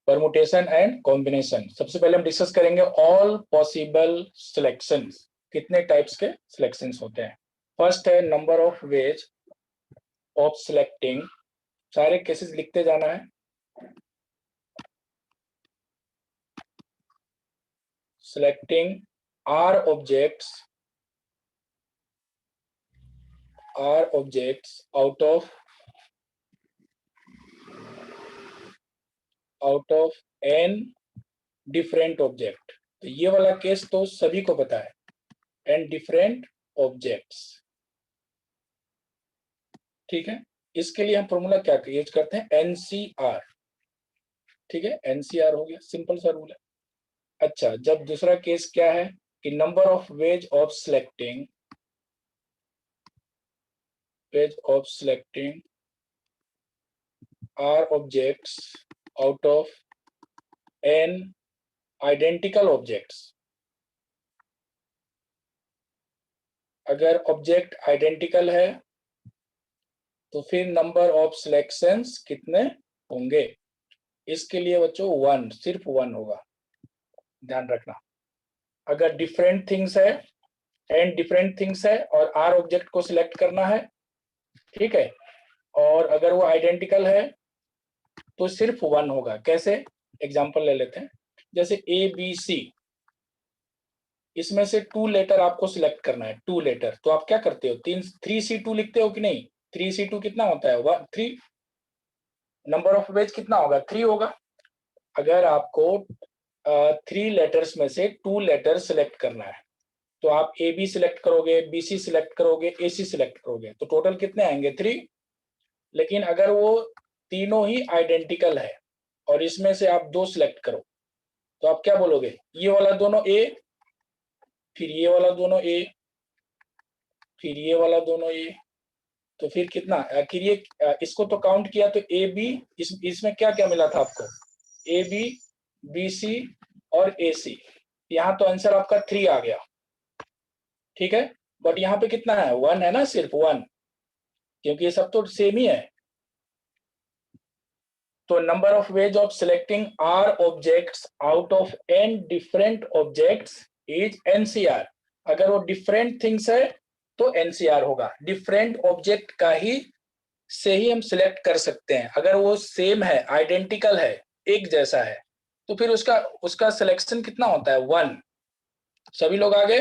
Permutation and combination. सबसे पहले हम डिस्कस करेंगे ऑल पॉसिबल सिलेक्शंस, कितने टाइप्स के सिलेक्शंस होते हैं। फर्स्ट है number of ways of selecting, सारे केसेस लिखते जाना है। Selecting r objects out of n different object. तो ये वाला केस तो सभी को पता है, एन डिफरेंट ऑब्जेक्ट्स। ठीक है, इसके लिए हम फॉर्मूला क्या यूज करते हैं, एनसीआर। ठीक है, एनसीआर हो गया, सिंपल सा रूल है। अच्छा, जब दूसरा केस क्या है कि number of ways of selecting r objects out of n identical objects. अगर ऑब्जेक्ट आइडेंटिकल है तो फिर नंबर ऑफ सिलेक्शंस कितने होंगे। इसके लिए बच्चों वन, सिर्फ वन होगा, ध्यान रखना। अगर डिफरेंट थिंग्स है, एन डिफरेंट थिंग्स है और आर ऑब्जेक्ट को सिलेक्ट करना है, ठीक है, और अगर वो आइडेंटिकल है तो सिर्फ वन होगा। कैसे, एग्जांपल ले लेते हैं, जैसे ए बी सी, इसमें से 2 लेटर आपको सिलेक्ट करना है, 2 लेटर। तो आप क्या करते हो, 3C2 लिखते हो कि नहीं। 3C2 कितना होता है, 3। नंबर ऑफ वेज कितना होगा, 3 होगा। अगर आपको 3 लेटर्स में से 2 लेटर सिलेक्ट करना है तो आप ए बी सिलेक्ट करोगे, बी सी सिलेक्ट करोगे, ए सी सिलेक्ट करोगे, तो टोटल कितने आएंगे, 3। लेकिन अगर वो तीनों ही आइडेंटिकल है और इसमें से आप 2 सिलेक्ट करो तो आप क्या बोलोगे, ये वाला दोनों ए, फिर ये वाला दोनों ए, फिर ये वाला दोनों ए, तो फिर कितना, आखिर ये इसको तो काउंट किया तो ए बी, इसमें क्या क्या मिला था आपको, ए बी, बी सी और ए सी। यहाँ तो आंसर आपका 3 आ गया, ठीक है। बट यहाँ पे कितना है, 1 है ना, सिर्फ 1, क्योंकि ये सब तो सेम ही है। तो number of ways of selecting r objects out of n different objects is nCr. अगर वो डिफरेंट थिंग्स है तो एनसीआर होगा। डिफरेंट ऑब्जेक्ट का ही से ही हम सिलेक्ट कर सकते हैं। अगर वो सेम है, आइडेंटिकल है, एक जैसा है, तो फिर उसका सिलेक्शन कितना होता है, 1। सभी लोग आगे।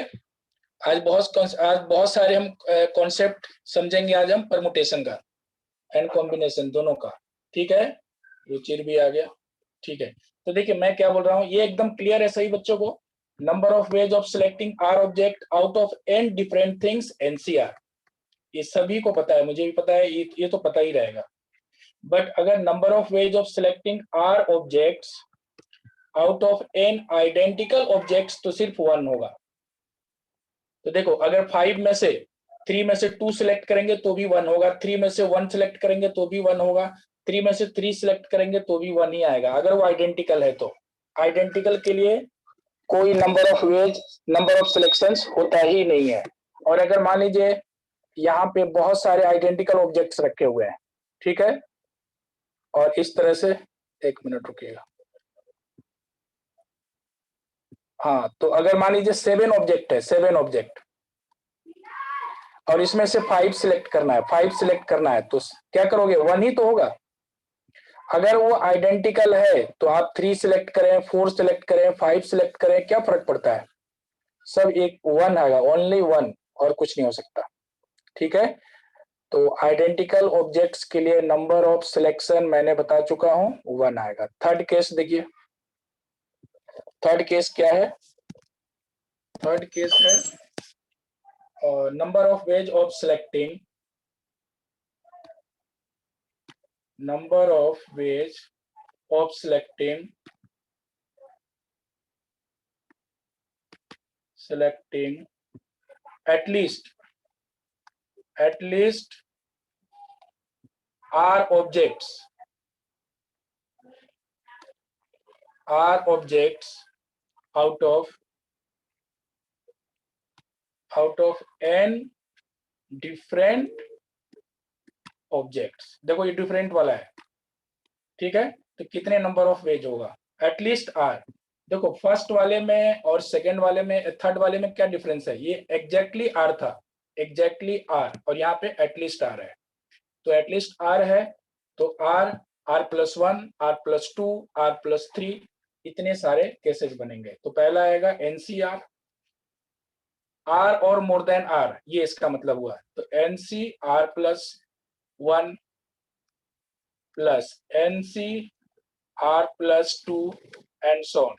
आज बहुत सारे हम कॉन्सेप्ट समझेंगे। आज हम परमुटेशन का एंड कॉम्बिनेशन दोनों का, ठीक है। रुचिर भी आ गया, ठीक है। तो देखिए मैं क्या बोल रहा हूँ, ये एकदम क्लियर है सही बच्चों को। Number of ways of selecting are object out of n different things, nCr. ये सभी को पता है, मुझे भी पता है, ये तो पता ही रहेगा। बट अगर number of ways of selecting r objects out of n identical objects तो सिर्फ 1 होगा। तो देखो, अगर 5 में से 3 में से 2 सिलेक्ट करेंगे तो भी 1 होगा, 3 में से 1 सिलेक्ट करेंगे तो भी 1 होगा, 3 में से 3 सिलेक्ट करेंगे तो भी 1 ही आएगा, अगर वो आइडेंटिकल है तो। आइडेंटिकल के लिए कोई number of veg, number of selections होता ही नहीं है। और अगर मान लीजिए यहाँ पे बहुत सारे आइडेंटिकल ऑब्जेक्ट्स रखे हुए हैं, ठीक है, और इस तरह से, एक मिनट रुकिएगा, हाँ, तो अगर मान लीजिए 7 ऑब्जेक्ट है, 7 ऑब्जेक्ट, और इसमें से 5 सिलेक्ट करना है, 5 सिलेक्ट करना है, तो क्या करोगे, 1 ही तो होगा। अगर वो आइडेंटिकल है तो आप 3 सिलेक्ट करें, 4 सिलेक्ट करें, 5 सिलेक्ट करें, क्या फर्क पड़ता है, सब एक 1 आएगा, ओनली 1, और कुछ नहीं हो सकता, ठीक है। तो आइडेंटिकल ऑब्जेक्ट्स के लिए नंबर ऑफ सिलेक्शन मैंने बता चुका हूं, 1 आएगा। थर्ड केस देखिए, थर्ड केस क्या है, थर्ड केस है number of ways of selecting, number of ways of selecting at least are objects out of n different objects। देखो ये डिफरेंट वाला है, ठीक है। तो कितने नंबर ऑफ वेज होगा? At least r. देखो फर्स्ट वाले में और सेकेंड वाले में, थर्ड वाले में क्या डिफरेंस है? ये एग्जैक्टली आर था, एग्जैक्टली आर, और यहाँ पे एटलीस्ट आर है। तो एटलीस्ट आर है तो आर, R+1, R+2, R+3, इतने सारे केसेस बनेंगे। तो पहला आएगा NCR, आर और मोर देन आर, ये इसका मतलब हुआ। तो NCR+1 plus NCR+2 and so on.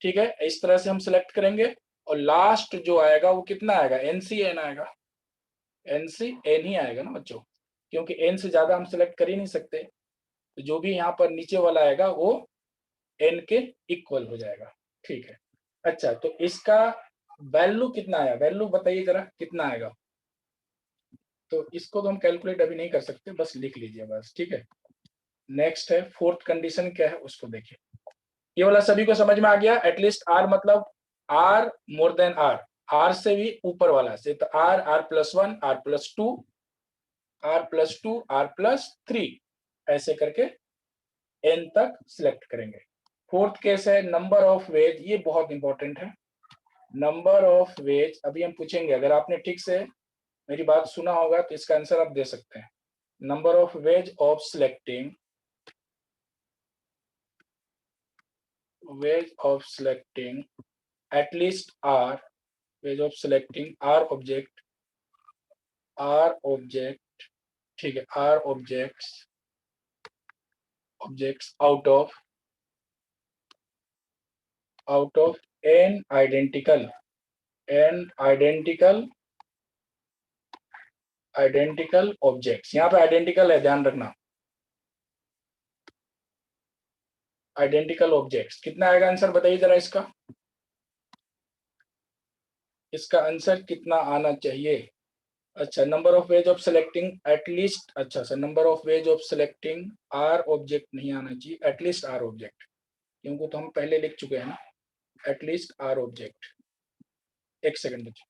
ठीक है, इस तरह से हम सिलेक्ट करेंगे। और लास्ट जो आएगा वो कितना आएगा? NCN आएगा, NCN ही आएगा ना बच्चों, क्योंकि N से ज्यादा हम सिलेक्ट कर ही नहीं सकते। तो जो भी यहाँ पर नीचे वाला आएगा वो N के इक्वल हो जाएगा। ठीक है, अच्छा तो इसका वैल्यू कितना आया? वैल्यू बताइए जरा कितना आएगा। तो इसको तो हम कैलकुलेट अभी नहीं कर सकते, बस लिख लीजिए बस। ठीक है, नेक्स्ट है फोर्थ कंडीशन, क्या है उसको देखिए। ये वाला सभी को समझ में आ गया? एटलीस्ट आर मतलब r more than r, r से भी ऊपर वाला से, तो are, R+1, R+2, R+2, R+3, ऐसे करके N तक सिलेक्ट करेंगे। फोर्थ केस है नंबर ऑफ वेज, ये बहुत इंपॉर्टेंट है। नंबर ऑफ वेज अभी हम पूछेंगे, अगर आपने ठीक से मेरी बात सुना होगा तो इसका आंसर आप दे सकते हैं। Number of ways of selecting, veg of selecting at least r, ways of selecting r object, ठीक है, r objects out of n identical objects। यहाँ पे आइडेंटिकल है, ध्यान रखना, आइडेंटिकल ऑब्जेक्ट्स। कितना आएगा आंसर बताइए जरा इसका, इसका आंसर कितना आना चाहिए? अच्छा, number of ways of selecting at least, अच्छा sir, number of ways of selecting are object नहीं आना चाहिए, एटलीस्ट आर ऑब्जेक्ट, क्योंकि तो हम पहले लिख चुके हैं ना, एटलीस्ट आर ऑब्जेक्ट। एक सेकंड बच्चे,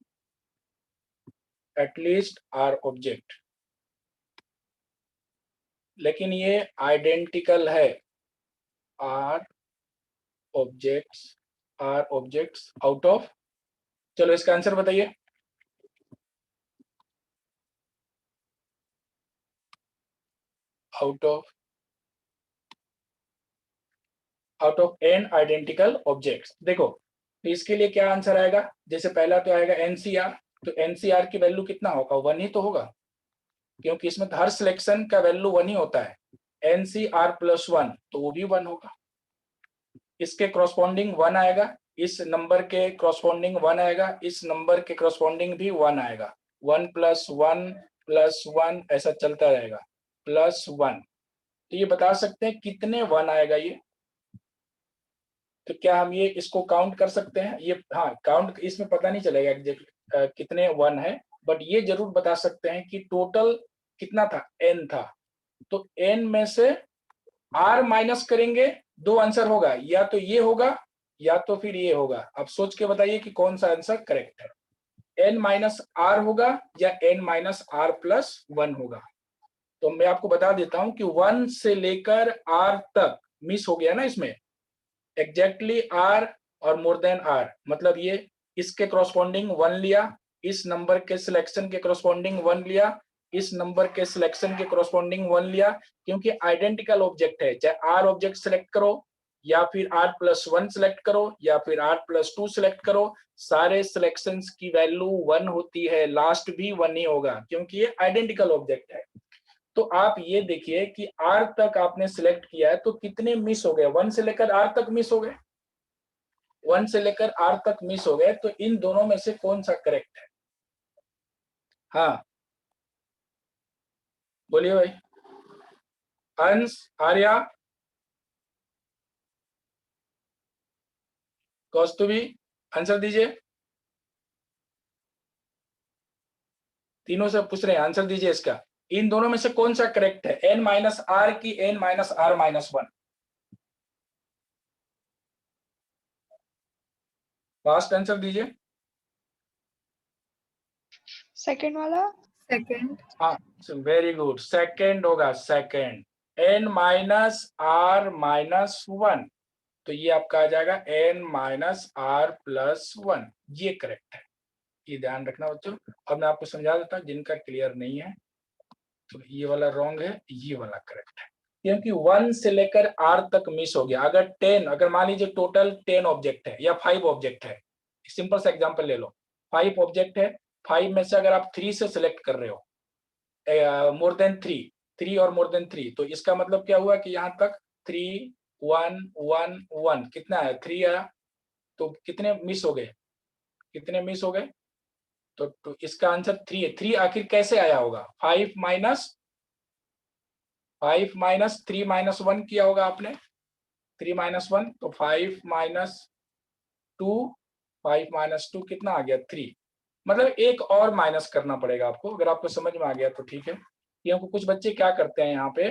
एटलीस्ट आर ऑब्जेक्ट, लेकिन ये आइडेंटिकल है, आर ऑब्जेक्ट्स आउट ऑफ, चलो इसका आंसर बताइए। Out of n identical objects. देखो तो इसके लिए क्या आंसर आएगा? जैसे पहला तो आएगा NCR, तो NCR की वैल्यू कितना होगा? 1 ही तो होगा, क्योंकि इसमें तो हर सिलेक्शन का वैल्यू 1 ही होता है। NCR+1 तो वो भी 1 होगा, इसके क्रॉसपॉन्डिंग 1 आएगा, इस नंबर के क्रॉसपॉन्डिंग 1 आएगा, इस नंबर के क्रॉसपॉन्डिंग भी 1 आएगा। 1+1+1 ऐसा चलता रहेगा, +1। तो ये बता सकते हैं कितने 1 आएगा ये? तो क्या हम ये इसको काउंट कर सकते हैं? ये हाँ, काउंट इसमें पता नहीं चलेगा एग्जैक्ट कितने 1 है, बट ये जरूर बता सकते हैं कि टोटल कितना था? n था। तो n में से r माइनस करेंगे, 2 आंसर होगा, या तो ये होगा या तो फिर ये होगा। अब सोच के बताइए कि कौन सा आंसर करेक्ट है, n-r होगा या n-r+1 होगा। तो मैं आपको बता देता हूं कि 1 से लेकर r तक मिस हो गया ना इसमें, एग्जैक्टली r और मोर देन r, मतलब ये इसके क्रॉसपॉन्डिंग 1 लिया, इस नंबर के सिलेक्शन के क्रॉसपॉन्डिंग 1 लिया, इस नंबर के सिलेक्शन के क्रॉसपॉन्डिंग 1 लिया, क्योंकि आइडेंटिकल ऑब्जेक्ट है। चाहे r ऑब्जेक्ट सिलेक्ट करो या फिर R+1 सिलेक्ट करो या फिर R+2 सिलेक्ट करो, सारे सिलेक्शंस की वैल्यू 1 होती है, लास्ट भी 1 ही होगा, क्योंकि ये आइडेंटिकल ऑब्जेक्ट है। तो आप ये देखिए कि R तक आपने सिलेक्ट किया है तो कितने मिस हो गए? 1 से लेकर R तक मिस हो गए, 1 से लेकर R तक मिस हो गए। तो इन दोनों में से कौन सा करेक्ट है? हाँ बोलिए भाई, अंश, आर्या, कौस्तुभी, आंसर दीजिए। तीनों से पूछ रहे हैं, आंसर दीजिए इसका। इन दोनों में से कौन सा करेक्ट है, n-r की n-r-1? फास्ट आंसर दीजिए। सेकंड वाला। सेकंड। हाँ, वेरी गुड, सेकंड होगा, second. n minus r minus one, तो ये आपका आ जाएगा n minus r plus one. ये करेक्ट है, ये ध्यान रखना बच्चों। अब मैं आपको समझा देता हूँ, जिनका क्लियर नहीं है तो ये वाला रॉन्ग है, ये वाला करेक्ट है। क्योंकि 1 से लेकर r तक मिस हो गया। अगर 10, अगर मान लीजिए टोटल 10 ऑब्जेक्ट है या 5 ऑब्जेक्ट है, सिंपल सा एग्जांपल ले लो, 5 ऑब्जेक्ट है, 5 में से अगर आप 3 से सिलेक्ट कर रहे हो, मोर देन 3, 3 और मोर देन 3, तो इसका मतलब क्या हुआ कि यहाँ तक 3 1 1 1 कितना है, 3 आया, तो कितने मिस हो गए, कितने मिस हो गए, तो इसका आंसर 3 है। 3 आखिर कैसे आया होगा, 5 माइनस 3 माइनस 1 किया होगा आपने, 3 माइनस 1, तो 5 माइनस 2, 5 माइनस 2 कितना आ गया, 3। मतलब एक और माइनस करना पड़ेगा आपको। अगर आपको समझ में आ गया तो ठीक है। क्योंकि कुछ बच्चे क्या करते हैं, यहाँ पे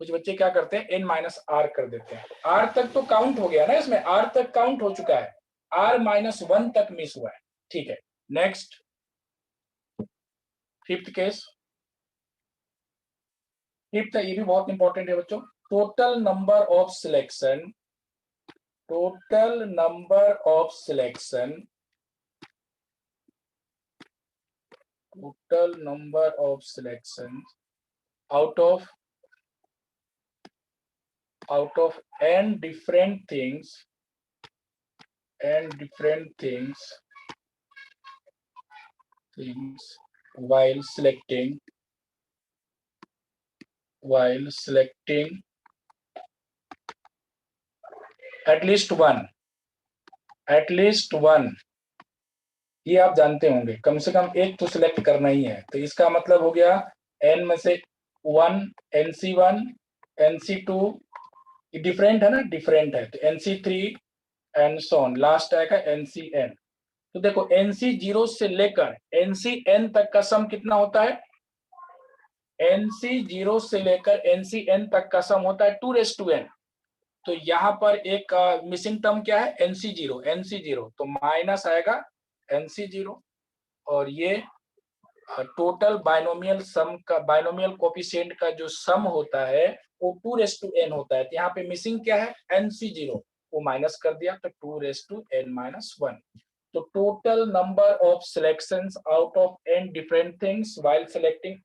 कुछ बच्चे क्या करते हैं, n माइनस आर कर देते हैं। r तक तो काउंट हो गया ना, इसमें r तक काउंट हो चुका है, r माइनस 1 तक मिस हुआ है। ठीक है, नेक्स्ट फिफ्थ केस। फिफ्थ है, ये भी बहुत इंपॉर्टेंट है बच्चों। Total number of selection, total number of selection, total number of selections out of n different things, things while selecting at least one, ये आप जानते होंगे, कम से कम एक तो सिलेक्ट करना ही है। तो इसका मतलब हो गया n में से 1 nc1 nc2, डिफरेंट है ना, डिफरेंट है, तो nc3 and so on, last आएगा NCN। तो देखो NC0 से लेकर NCN तक का सम कितना होता है, NC0 से लेकर NCN तक का सम होता है 2n। तो यहाँ पर एक मिसिंग टर्म क्या है, NC0, तो माइनस आएगा NC0, और ये टोटल बाइनोमियल सम का, बाइनोमियल कोफिशिएंट का जो सम होता है वो 2n होता है। तो यहाँ पे मिसिंग क्या है, NC0, वो माइनस कर दिया, तो 2n-1। तो total number of selections out of n different things while selecting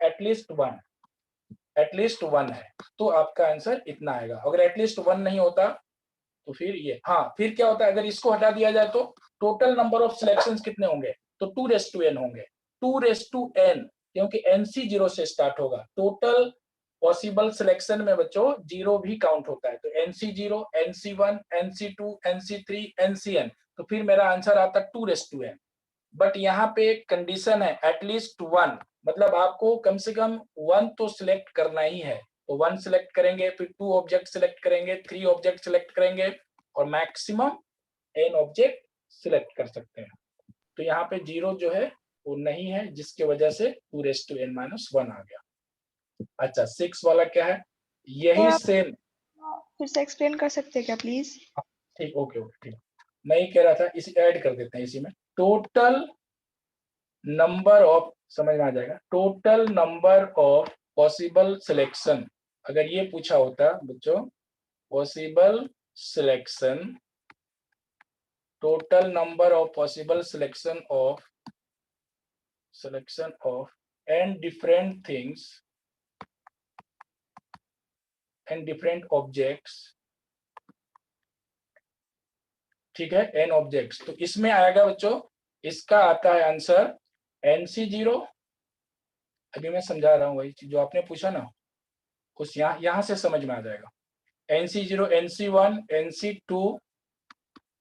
at least one है, तो आपका आंसर इतना आएगा। अगर एटलीस्ट वन नहीं होता तो फिर ये, हाँ फिर क्या होता है, अगर इसको हटा दिया जाए तो टोटल नंबर ऑफ सिलेक्शंस कितने होंगे, तो 2n होंगे, 2n, क्योंकि NC0 से स्टार्ट होगा। टोटल पॉसिबल सिलेक्शन में बच्चों जीरो भी काउंट होता है, तो NC0 NC1 NC2 NC3 NCN, तो फिर मेरा आंसर आता 2n। बट यहाँ पे कंडीशन है एटलीस्ट वन, मतलब आपको कम से कम वन तो सिलेक्ट करना ही है। तो वन सिलेक्ट करेंगे, फिर 2 ऑब्जेक्ट सिलेक्ट करेंगे, 3 ऑब्जेक्ट सिलेक्ट करेंगे, और मैक्सिमम n ऑब्जेक्ट सिलेक्ट कर सकते हैं। तो यहाँ पे जीरो जो है वो नहीं है, जिसकी वजह से 2n-1 आ गया। अच्छा 6 वाला क्या है, यही सेम, फिर से एक्सप्लेन कर सकते हैं क्या प्लीज? ठीक, ओके ओके ठीक। मैं ही कह रहा था, इसी ऐड कर देते हैं इसी में, टोटल नंबर ऑफ, समझ में आ जाएगा, total number of possible selection. अगर ये पूछा होता बच्चों, possible selection, total number of possible selection of and different things and different objects, ठीक है, n ऑब्जेक्ट्स, तो इसमें आएगा बच्चों, इसका आता है आंसर NC0। अभी मैं समझा रहा हूँ वही जो आपने पूछा ना, उस यहाँ से समझ में आ जाएगा। NC0 NC1 NC2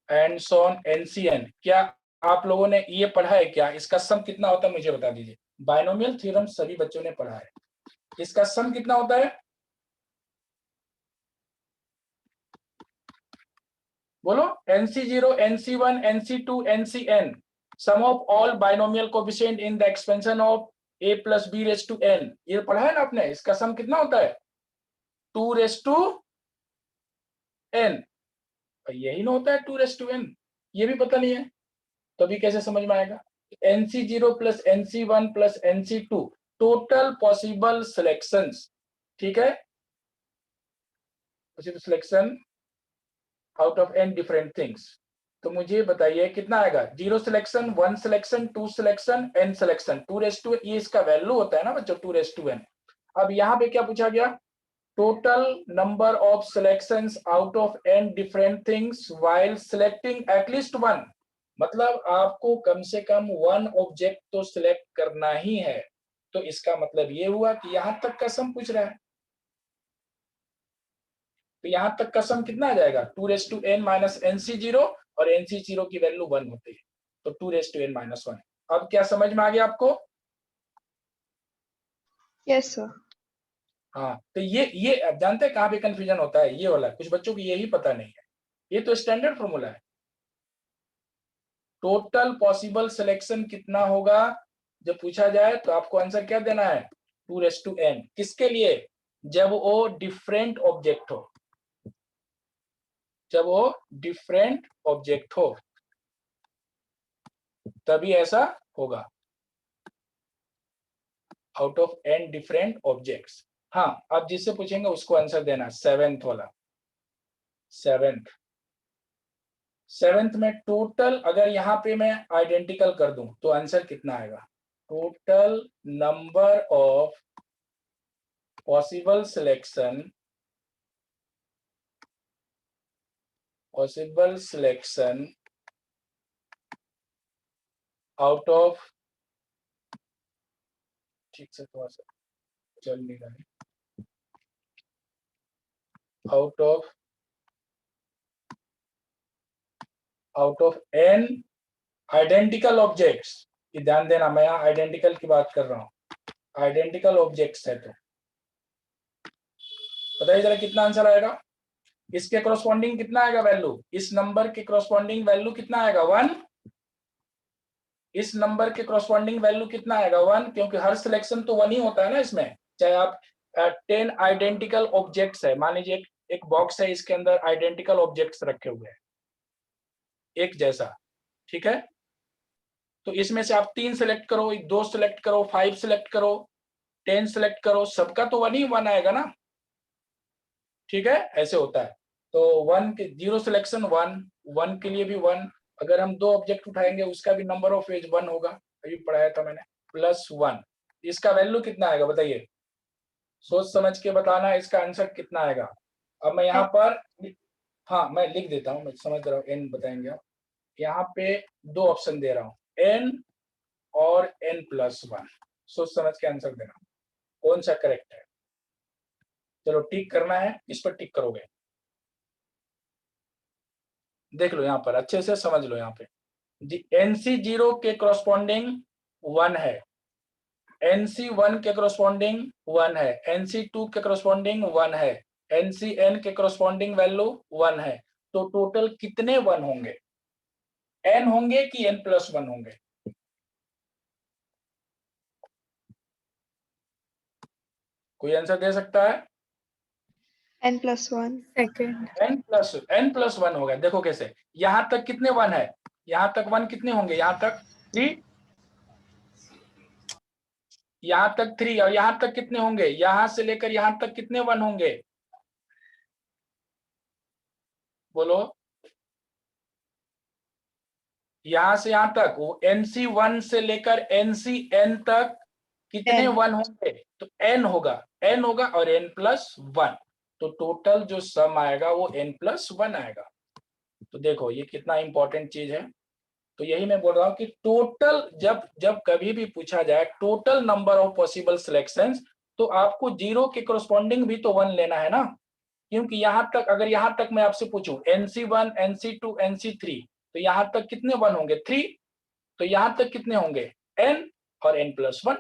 and so on NCN। क्या आप लोगों ने ये पढ़ा है क्या, इसका सम कितना होता है मुझे बता दीजिए। बाइनोमियल थ्योरम सभी बच्चों ने पढ़ा है, इसका सम कितना होता है, बोलो। NC0 NC1 NC2 NCN, sum of all binomial coefficient in the expansion of a plus b raised to n, ये पढ़ा है ना आपने। इसका सम कितना होता है, 2 raised to n, यही ना होता है 2 raised to n। ये भी पता नहीं है तो अभी कैसे समझ में आएगा। NC0 plus NC1 plus NC2, total possible selections, ठीक है, possible selection out of n different things, तो मुझे बताइए कितना आएगा? 0 selection, 1 selection, 2 selection, n selection, 2 ये इसका वैल्यू होता है ना बच्चों, 2n। अब यहाँ पे क्या पूछा गया? Total number of selections out of n different things while selecting at least one, मतलब आपको कम से कम वन ऑब्जेक्ट तो सिलेक्ट करना ही है। तो इसका मतलब ये हुआ कि यहां तक का सम पूछ रहा है, तो यहां तक का सम कितना आ जाएगा? 2n माइनस nc0, और nc0 की वैल्यू 1 होती है, तो 2n माइनस 1। अब क्या समझ में आ गया आपको? Yes sir. हाँ, तो ये अब जानते हैं कहाँ पे कंफ्यूजन होता है? ये वाला कुछ बच्चों को यही पता नहीं है। ये तो स्टैंडर्ड फॉर्मूला है। टोटल पॉसिबल सिलेक्शन कितना होगा जब पूछा जाए तो आपको आंसर क्या देना है? 2n। किसके लिए? जब वो डिफरेंट ऑब्जेक्ट हो, जब वो डिफरेंट ऑब्जेक्ट हो तभी ऐसा होगा, out of n different objects. हाँ, अब जिससे पूछेंगे उसको आंसर देना, सेवेंथ वाला। सेवेंथ में टोटल, अगर यहाँ पे मैं आइडेंटिकल कर दूं तो आंसर कितना आएगा? Total number of possible selection out of, ठीक से थोड़ा सा चल नहीं रहा है, out of n identical objects. ध्यान देना, मैं यहाँ आइडेंटिकल की बात कर रहा हूँ, आइडेंटिकल ऑब्जेक्ट्स है। तो बताइए जरा कितना आंसर आएगा? इसके करस्पॉन्डिंग कितना आएगा वैल्यू? इस नंबर के करस्पॉन्डिंग वैल्यू कितना आएगा? 1। इस नंबर के करस्पॉन्डिंग वैल्यू कितना आएगा? 1, क्योंकि हर सिलेक्शन तो 1 ही होता है ना इसमें। चाहे आप 10 आइडेंटिकल ऑब्जेक्ट्स है, मान लीजिए एक बॉक्स है, इसके अंदर आइडेंटिकल ऑब्जेक्ट्स रखे हुए हैं एक जैसा, ठीक है? तो इसमें से आप 3 सिलेक्ट करो, 2 सिलेक्ट करो, 5 सिलेक्ट करो, 10 सिलेक्ट करो, सबका तो 1 ही 1 आएगा ना, ठीक है? ऐसे होता है। तो 1 के 0 सिलेक्शन 1, 1 के लिए भी 1। अगर हम 2 ऑब्जेक्ट उठाएंगे उसका भी नंबर ऑफ एज 1 होगा, अभी पढ़ाया था मैंने, +1। इसका वैल्यू कितना आएगा बताइए? सोच समझ के बताना इसका आंसर कितना आएगा। अब मैं यहाँ पर, हाँ मैं लिख देता हूँ, मैं समझ रहा हूँ n बताएंगे आप। यहाँ पे 2 ऑप्शन दे रहा हूँ, n और n+1। सोच समझ के आंसर देना कौन सा करेक्ट है। चलो टिक करना है, इस पर टिक करोगे, देख लो यहाँ पर अच्छे से समझ लो। यहाँ पे NC0 के करस्पॉन्डिंग 1 है, NC1 के करस्पॉन्डिंग 1 है, NC2 के करस्पॉन्डिंग 1 है, NCN के करस्पॉन्डिंग वैल्यू 1 है। तो टोटल कितने 1 होंगे? n होंगे कि n+1 होंगे? कोई आंसर दे सकता है? n+1। सेकंड। n+1 होगा। देखो कैसे, यहां तक कितने 1 है? यहां तक 1 कितने होंगे? यहां तक 3, यहां तक 3, और यहां तक कितने होंगे? यहां से लेकर यहां तक कितने 1 होंगे? बोलो, यहां से यहां तक, वो NC1 से लेकर NCN तक कितने n 1 होंगे? तो n होगा, n होगा और n+1। तो टोटल जो सम आएगा वो n+1 आएगा। तो देखो ये कितना इंपॉर्टेंट चीज है। तो यही मैं बोल रहा हूँ कि टोटल, जब जब कभी भी पूछा जाए total number of possible selections, तो आपको 0 के करस्पॉन्डिंग भी तो 1 लेना है ना, क्योंकि यहां तक, अगर यहां तक मैं आपसे पूछूं NC1, NC2, NC3, तो यहां तक कितने 1 होंगे? 3। तो यहां तक कितने होंगे? n और n+1।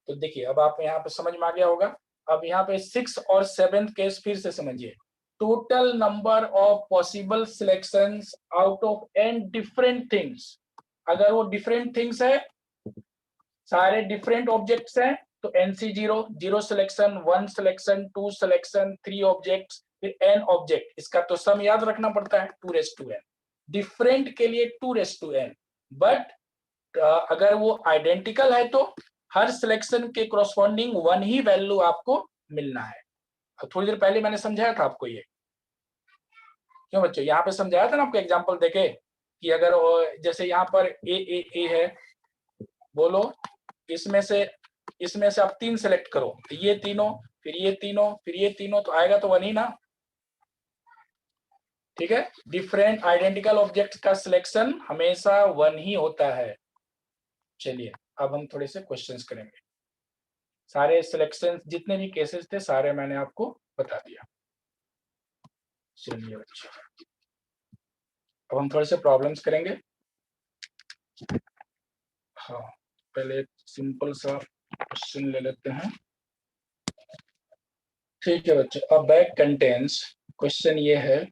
तो देखिए अब आप यहाँ पे समझ में आ गया होगा। अब यहाँ पे 6 और 7 केस फिर से समझिए। Total number of possible selections out of n different things, अगर वो डिफरेंट थिंग्स है, सारे डिफरेंट ऑब्जेक्ट्स हैं, तो NC0 0 selection, 1 selection, 2 selection, 3 objects, फिर n ऑब्जेक्ट, इसका तो सम याद रखना पड़ता है 2n। डिफरेंट के लिए 2n, बट अगर वो आइडेंटिकल है तो हर सिलेक्शन के करस्पॉन्डिंग 1 ही वैल्यू आपको मिलना है। थोड़ी देर पहले मैंने समझाया था आपको ये, क्यों बच्चों? यहाँ पे समझाया था ना आपको एग्जाम्पल देके कि अगर जैसे यहाँ पर ए है, बोलो इसमें से आप 3 सेलेक्ट करो, ये तीनों, फिर ये तीनों, फिर ये तीनों, तो आएगा तो 1 ही ना। ठीक है, डिफरेंट आइडेंटिकल ऑब्जेक्ट्स का सिलेक्शन हमेशा 1 ही होता है। चलिए अब हम थोड़े से क्वेश्चंस करेंगे। सारे सिलेक्शन जितने भी केसेस थे सारे मैंने आपको बता दिया। चलिए बच्चों, अब हम थोड़े से प्रॉब्लम्स करेंगे। हाँ, पहले एक सिंपल सा क्वेश्चन ले लेते हैं। ठीक है बच्चों, अ बैग कंटेन्स, क्वेश्चन ये है,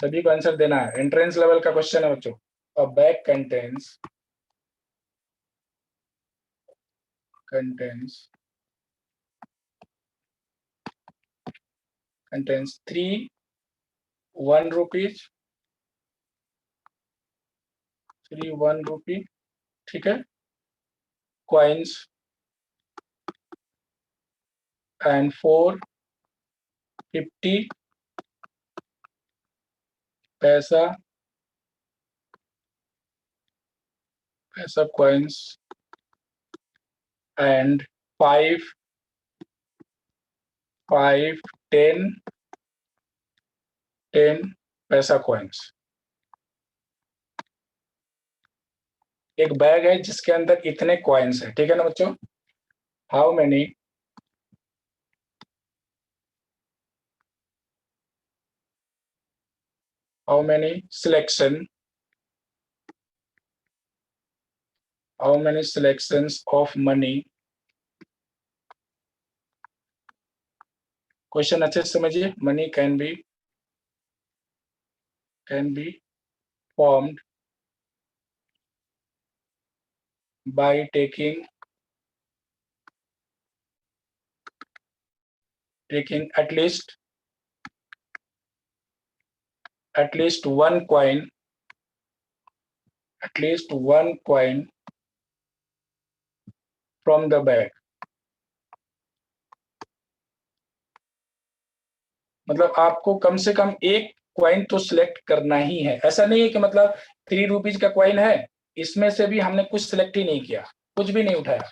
सभी को आंसर देना है, एंट्रेंस लेवल का क्वेश्चन है बच्चों। अ bag contains contains 3 1 rupees, 3 1 rupee, ठीक है, coins and 4 50 पैसा coins and 5 10 पैसा coins। एक बैग है जिसके अंदर इतने कॉइन्स है, ठीक है ना बच्चों। How many selections of money, question अच्छे से समझिए। Money can be formed by taking at least one coin from the bag। मतलब आपको कम से कम एक क्वाइन तो सिलेक्ट करना ही है। ऐसा नहीं है कि मतलब 3 रुपीज का क्वाइन है, इसमें से भी हमने कुछ सिलेक्ट ही नहीं किया, कुछ भी नहीं उठाया।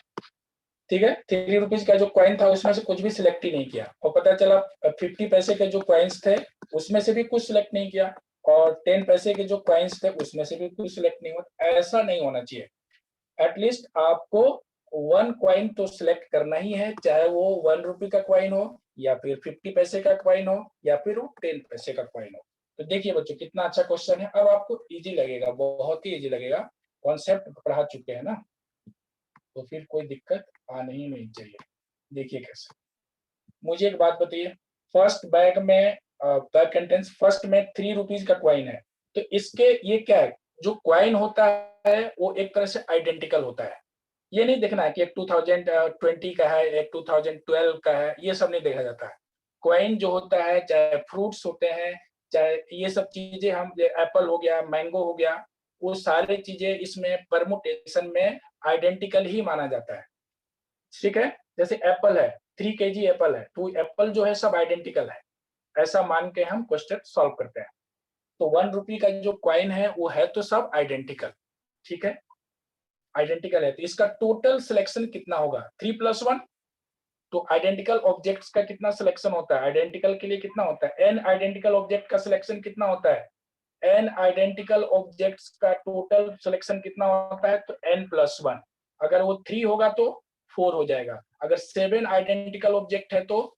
ठीक है, 3 रुपीज का जो क्वाइन था उसमें से कुछ भी सिलेक्ट ही नहीं किया, और पता चला 50 पैसे के जो क्वाइंस थे उसमें से भी कुछ सिलेक्ट नहीं किया, और 10 पैसे के जो क्वाइंस थे उसमें से भी कुछ सिलेक्ट नहीं हुआ। ऐसा नहीं होना चाहिए। एटलीस्ट आपको 1 क्वाइन तो सिलेक्ट करना ही है, चाहे वो 1 रुपी का क्वाइन हो, या फिर 50 पैसे का क्वाइन हो, या फिर वो 10 पैसे का क्वाइन हो। तो देखिए बच्चों कितना अच्छा क्वेश्चन है। अब आपको इजी लगेगा, बहुत ही इजी लगेगा, कॉन्सेप्ट पढ़ा चुके हैं ना, तो फिर कोई दिक्कत आने ही नहीं चाहिए। देखिए कैसे, मुझे एक बात बताइए, फर्स्ट बैग में बैग कंटेंट्स फर्स्ट में 3 रुपीज का क्वाइन है, तो इसके ये क्या है, जो क्वाइन होता है वो एक तरह से आइडेंटिकल होता है। ये नहीं देखना है कि एक 2020 का है, एक 2012 का है, ये सब नहीं देखा जाता है। कॉइन जो होता है, चाहे फ्रूट्स होते हैं, चाहे ये सब चीजें, हम एप्पल हो गया, मैंगो हो गया, वो सारे चीजें इसमें परमुटेशन में आइडेंटिकल ही माना जाता है। ठीक है, जैसे एप्पल है, 3 kg एप्पल है, तो एप्पल जो है सब आइडेंटिकल है, ऐसा मान के हम क्वेश्चन सॉल्व करते हैं। तो 1 रुपी का जो कॉइन है वो है तो सब आइडेंटिकल। ठीक है, आइडेंटिकल है, तो इसका टोटल सिलेक्शन कितना होगा, 3 + 1। तो आइडेंटिकल ऑब्जेक्ट्स का कितना सिलेक्शन होता है, आइडेंटिकल के लिए कितना होता है, n आइडेंटिकल ऑब्जेक्ट का सिलेक्शन कितना होता है, n आइडेंटिकल ऑब्जेक्ट्स का टोटल सिलेक्शन कितना होता है, तो n + 1। अगर वो 3 होगा तो 4 हो जाएगा, अगर 7 आइडेंटिकल ऑब्जेक्ट है तो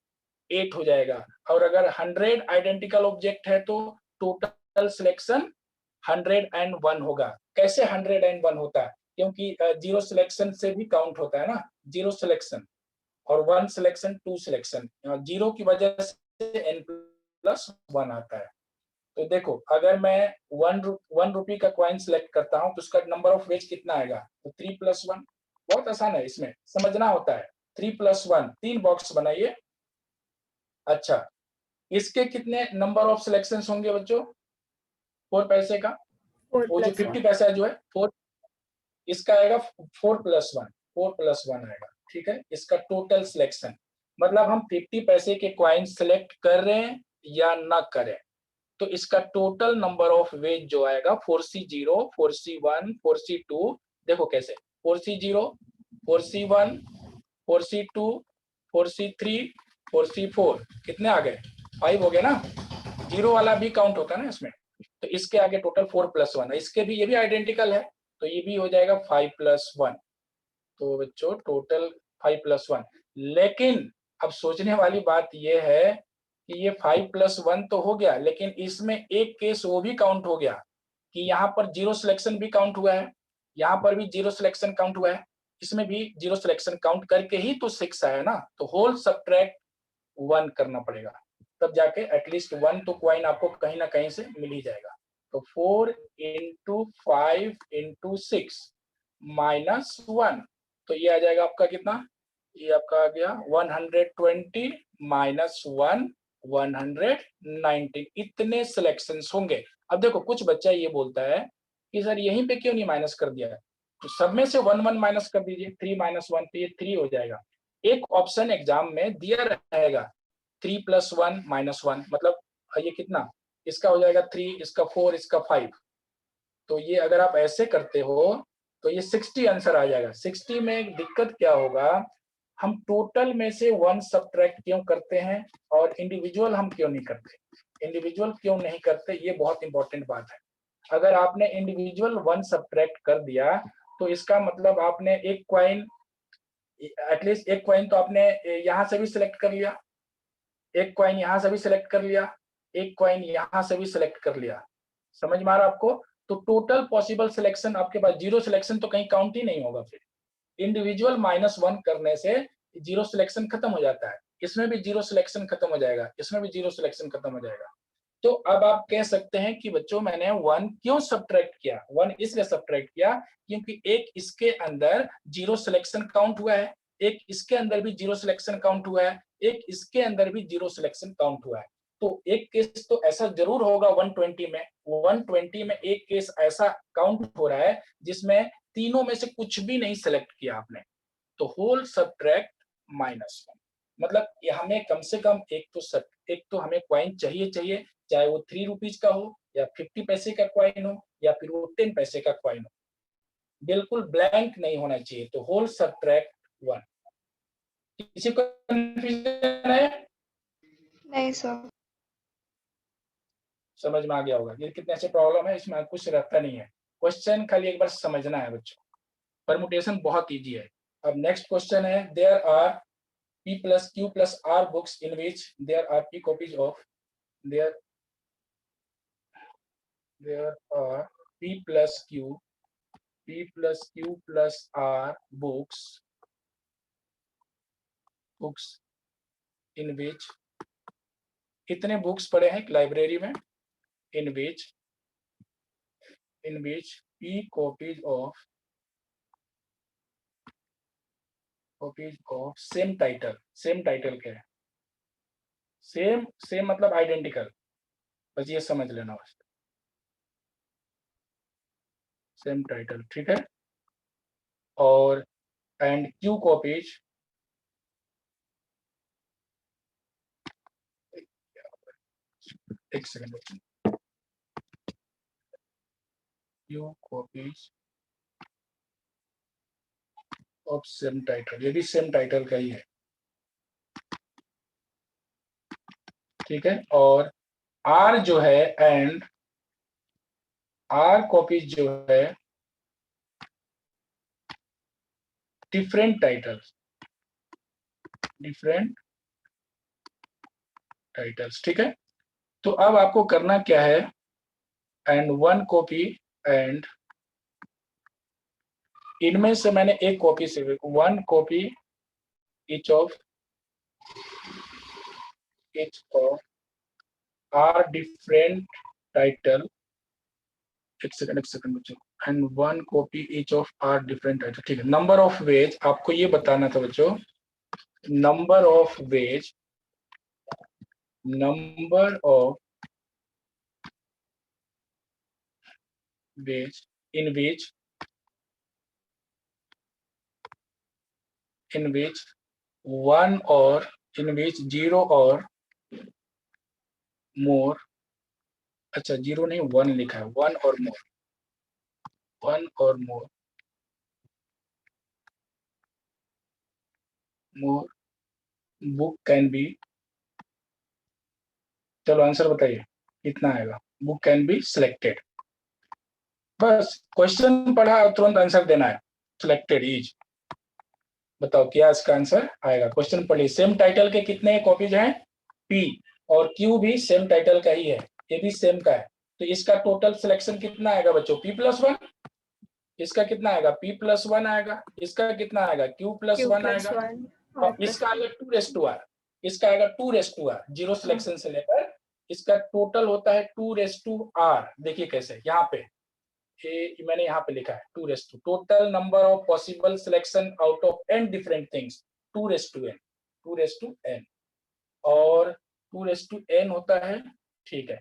8 हो जाएगा, और अगर 100 आइडेंटिकल ऑब्जेक्ट है तो टोटल सिलेक्शन 101 होगा। कैसे 101 होता है, क्योंकि जीरो सिलेक्शन से भी काउंट होता है ना, जीरो सिलेक्शन और 1 सिलेक्शन 2 सिलेक्शन, जीरो की वजह से n+1 आता है। तो देखो, अगर मैं 1 रुपी का कॉइन सिलेक्ट करता हूं तो उसका नंबर ऑफ वेज कितना आएगा, तो 3 + 1। बहुत आसान है, इसमें समझना होता है। 3 + 1, 3 बॉक्स बनाइए। अच्छा, इसके कितने नंबर ऑफ सिलेक्शन होंगे बच्चों, 4 पैसे का, 4 वो जो + 1। 50 पैसा जो है 4, इसका आएगा 4+1, 4+1 आएगा, ठीक है। इसका टोटल सिलेक्शन मतलब हम 50 पैसे के क्वाइन सिलेक्ट कर रहे हैं या ना करें, तो इसका टोटल नंबर ऑफ वेज जो आएगा 4C0, 4C1, 4C2, देखो कैसे 4C0, 4C1, 4C2, 4C3, 4C4, कितने आ गए? 5 हो गए ना, जीरो वाला भी काउंट होता है ना इसमें, तो इसके आगे टोटल 4+1 है, इसके भी, ये भी आइडेंटिकल है, तो ये भी हो जाएगा 5+1। तो बच्चों टोटल 5+1, लेकिन अब सोचने वाली बात ये है कि ये 5+1 तो हो गया, लेकिन इसमें एक केस वो भी काउंट हो गया कि यहाँ पर जीरो सिलेक्शन भी काउंट हुआ है, यहाँ पर भी जीरो सिलेक्शन काउंट हुआ है, इसमें भी जीरो सिलेक्शन काउंट करके ही तो 6 आया ना, तो होल सब्ट्रैक्ट 1 करना पड़ेगा, तब जाके एटलीस्ट 1 तो क्वाइन आपको कहीं ना कहीं से मिल ही जाएगा। तो 4 × 5 × 6 -1, तो ये आ जाएगा आपका कितना, ये आपका आ गया 120 -1 119, इतने सिलेक्शंस होंगे। अब देखो कुछ बच्चा ये बोलता है कि सर यहीं पे क्यों नहीं माइनस कर दिया है, तो सब में से 1 1 माइनस कर दीजिए, 3 - 1, तो ये 3 हो जाएगा। एक ऑप्शन एग्जाम में दिया रहेगा 3 + 1 - 1, मतलब ये कितना, इसका हो जाएगा 3, इसका 4, इसका 5, तो ये अगर आप ऐसे करते हो तो ये 60 आंसर आ जाएगा। 60 में एक दिक्कत क्या होगा, हम टोटल में से 1 सब्ट्रैक्ट क्यों करते हैं और इंडिविजुअल हम क्यों नहीं करते, इंडिविजुअल क्यों नहीं करते, ये बहुत इंपॉर्टेंट बात है। अगर आपने इंडिविजुअल 1 सब्ट्रैक्ट कर दिया तो इसका मतलब आपने एक क्वाइन, एटलीस्ट एक क्वाइन तो आपने यहाँ से भी सिलेक्ट कर लिया, एक क्वाइन यहाँ से भी सिलेक्ट कर लिया, एक क्वाइन यहाँ से भी सिलेक्ट कर लिया, समझ में आ रहा आपको? तो टोटल पॉसिबल सिलेक्शन आपके पास, जीरो सिलेक्शन तो कहीं काउंट ही नहीं होगा। फिर इंडिविजुअल -1 करने से जीरो सिलेक्शन खत्म हो जाता है, इसमें भी जीरो सिलेक्शन खत्म हो जाएगा, इसमें भी जीरो सिलेक्शन खत्म हो जाएगा। तो अब आप कह सकते हैं कि बच्चों मैंने 1 क्यों सब्ट्रैक्ट किया, 1 इसलिए सब्ट्रैक्ट किया क्योंकि एक इसके अंदर जीरो सिलेक्शन काउंट हुआ है, एक इसके अंदर भी जीरो सिलेक्शन काउंट हुआ है, एक इसके अंदर भी जीरो सिलेक्शन काउंट हुआ है। तो एक केस तो ऐसा जरूर होगा 120 में, 120 में एक केस ऐसा काउंट हो रहा है जिसमें तीनों में से कुछ भी नहीं सिलेक्ट किया आपने, तो होल सब्ट्रैक्ट -1, मतलब ये हमें कम से कम एक तो हमें क्वाइन चाहिए, चाहे वो 3 रुपीज का हो या 50 पैसे का क्वाइन हो या फिर वो 10 पैसे का क्वाइन हो, बिल्कुल ब्लैंक नहीं होना चाहिए, तो होल सब्ट्रैक्ट 1। किसी को कंफ्यूजन है? नहीं सर। समझ में आ गया होगा, ये कितने ऐसे प्रॉब्लम है, इसमें कुछ रहता नहीं है, क्वेश्चन खाली एक बार समझना है बच्चों, परमुटेशन बहुत इजी है। अब नेक्स्ट क्वेश्चन है, there are P plus Q plus R books in which there are P copies of there are P plus Q plus R books in which, कितने बुक्स पढ़े हैं लाइब्रेरी में, in which P copies of same title क्या है, same मतलब identical, बस ये समझ लेना बस, सेम टाइटल, ठीक है। और एंड Q कॉपीज, एक second, Q copies of same title, ये भी सेम टाइटल का ही है, ठीक है। और R जो है, एंड R कॉपीज जो है डिफरेंट टाइटल्स, ठीक है। तो अब आपको करना क्या है, एंड 1 कॉपी, एंड इनमें से मैंने एक कॉपी से 1 copy each of R different title, एक सेकंड बच्चों, and 1 copy each of R different title, ठीक है। नंबर ऑफ वेज आपको ये बताना था बच्चों, number of veg in which in which 0 or more, अच्छा 0 नहीं 1 लिखा है, 1 or more book can be, चलो आंसर बताइए कितना आएगा, बुक कैन बी सिलेक्टेड। बस क्वेश्चन पढ़ा और तुरंत आंसर देना है, सिलेक्टेड इज, बताओ क्या इसका आंसर आएगा। क्वेश्चन पढ़िए, सेम टाइटल के कितने कॉपीज हैं, पी, और क्यू भी सेम टाइटल का ही है, ये भी सेम का है, तो इसका टोटल सिलेक्शन कितना आएगा बच्चों, P+1, इसका कितना आएगा, P+1 आएगा, इसका कितना आएगा, Q+1 आएगा, और इसका आएगा 2:R, इसका आएगा 2:R, जीरो सिलेक्शन से लेकर इसका टोटल होता है 2:R। देखिए कैसे, यहाँ पे मैंने यहाँ पे लिखा है 2:, total number of possible selection out of n different things 2:n, और 2:n होता है, ठीक है।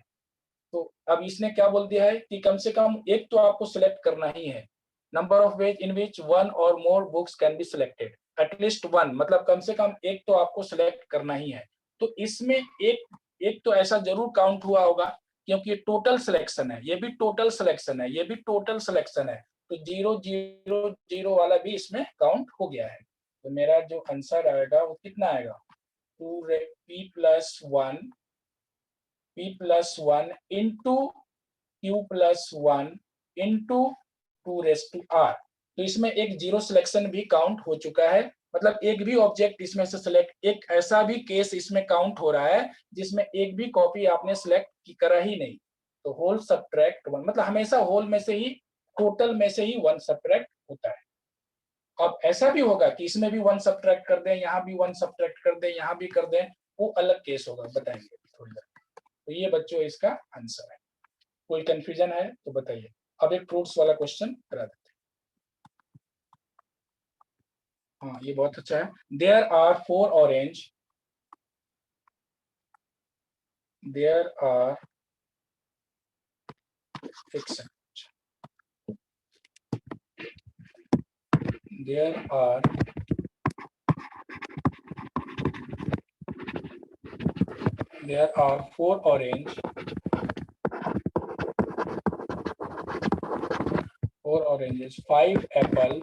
तो अब इसने क्या बोल दिया है कि कम से कम एक तो आपको सिलेक्ट करना ही है, नंबर ऑफ वेज इन विच 1 और more books can be selected, at least 1, मतलब कम से कम एक तो आपको सिलेक्ट करना ही है। तो इसमें एक तो ऐसा जरूर काउंट हुआ होगा, क्योंकि ये टोटल सिलेक्शन है, ये भी टोटल सिलेक्शन है, ये भी टोटल सिलेक्शन है, तो 0 वाला भी इसमें काउंट हो गया है। तो मेरा जो आंसर आएगा वो कितना आएगा, P+1 into Q+1 into 2:R। तो इसमें एक जीरो सिलेक्शन भी काउंट हो चुका है, मतलब एक भी ऑब्जेक्ट इसमें से सिलेक्ट, एक ऐसा भी केस इसमें काउंट हो रहा है जिसमें एक भी कॉपी आपने सिलेक्ट करा ही नहीं। तो होल सब्ट्रैक्ट 1, मतलब हमेशा होल में से ही, टोटल में से ही 1 सब्ट्रैक्ट होता है। अब ऐसा भी होगा कि इसमें भी 1 सब्ट्रैक्ट कर दें, यहाँ भी 1 सब्ट्रैक्ट कर दें, यहाँ भी कर दें, वो अलग केस होगा, बताएंगे थोड़ी देर। तो ये बच्चों इसका आंसर है। कोई कंफ्यूजन है तो बताइए। अब एक फ्रूट्स वाला क्वेश्चन करा देते हैं। हाँ ये बहुत अच्छा है। There are 4 orange, there are, there are 4 orange, 4 oranges, 5 apples,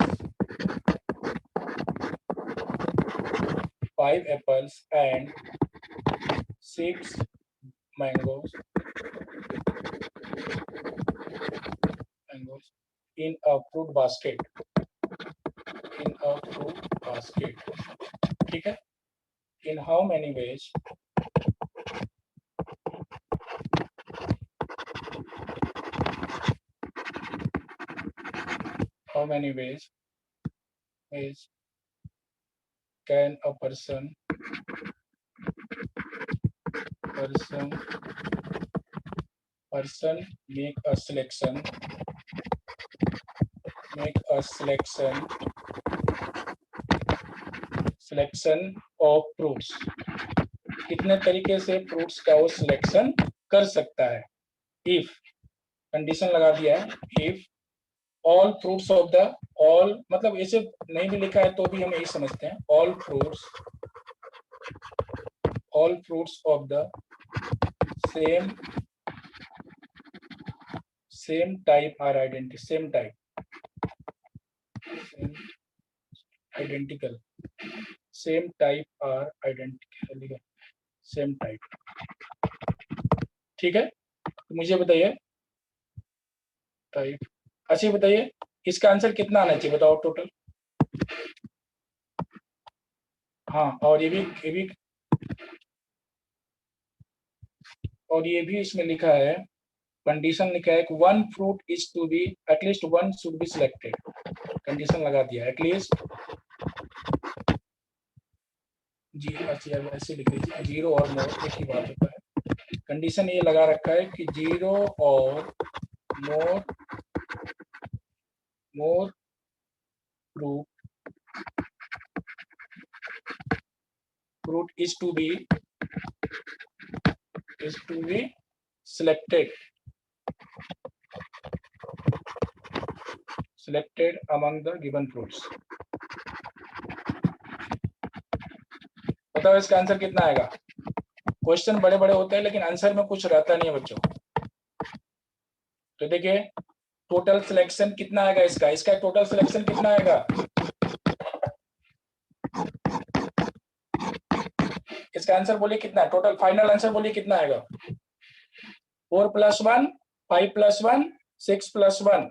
5 apples and 6 mangoes in a fruit basket, ठीक है। In how many ways can a person make a selection of fruits, कितने तरीके से फ्रूट्स का वो सिलेक्शन कर सकता है। इफ, कंडीशन लगा दिया है, if all fruits of the, all मतलब ऐसे नहीं भी लिखा है तो भी हम यही समझते हैं, all fruits of the same type are identical, same type are identical, same type, ठीक है। तो मुझे बताइए टाइप, अच्छा बताइए इसका आंसर कितना आना चाहिए, बताओ टोटल। हाँ और ये भी इसमें लिखा है, कंडीशन लिखा है कि 1 fruit is to be, at least 1 should be selected, condition लगा दिया एटलीस्ट जी, ऐसे लिख लीजिए 0 और मोर एक ही बात होता है। कंडीशन ये लगा रखा है कि 0 और मोर fruit is to be selected among the given fruits, बताओ इसका आंसर कितना आएगा। क्वेश्चन बड़े बड़े होते हैं लेकिन आंसर में कुछ रहता नहीं है बच्चों। तो देखिए टोटल सिलेक्शन कितना आएगा इसका, इसका टोटल सिलेक्शन कितना आएगा, इसका आंसर बोलिए कितना, टोटल फाइनल आंसर बोलिए कितना आएगा। 4 + 1 5 + 1 6 + 1।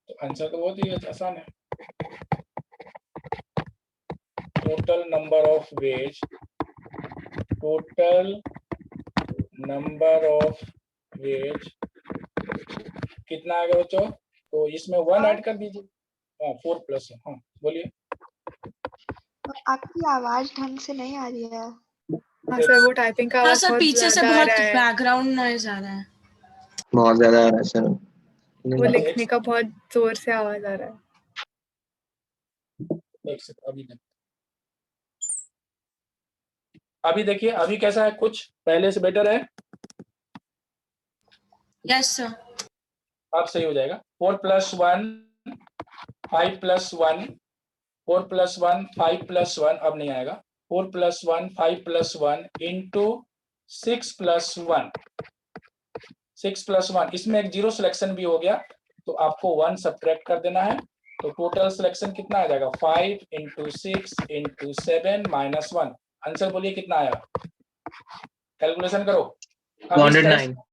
तो आंसर तो बहुत ही आसान है। Total number of veg, total number of veg कितना आएगा बच्चों। तो इसमें 1 ऐड कर दीजिए। हाँ 4 + 1। हाँ बोलिए। आपकी आवाज ढंग से नहीं आ रही है। हाँ सर, वो टाइपिंग का हाँ आवाज सर, बहुत पीछे से ज्यादा आ बहुत रहा है। बैकग्राउंड नॉइज आ रहा है। बहुत ज्यादा आ रहा है सर। वो लिखने का बहुत जोर से आवाज आ रहा है। एक सेकंड, अभी देखिए अभी कैसा है, कुछ पहले से बेटर है। Yes sir. अब सही हो जाएगा। 4 + 1 5 + 1 4 + 1 5 + 1 अब नहीं आएगा। 4 + 1 5 + 1 इंटू 6 + 1 6 + 1 इसमें एक जीरो सिलेक्शन भी हो गया तो आपको 1 सब्ट्रैक्ट कर देना है। तो टोटल सिलेक्शन कितना आ जाएगा 5 × 6 × 7 -1। आंसर बोलिए कितना आया, कैलकुलेशन करो। अब इस तरह 209।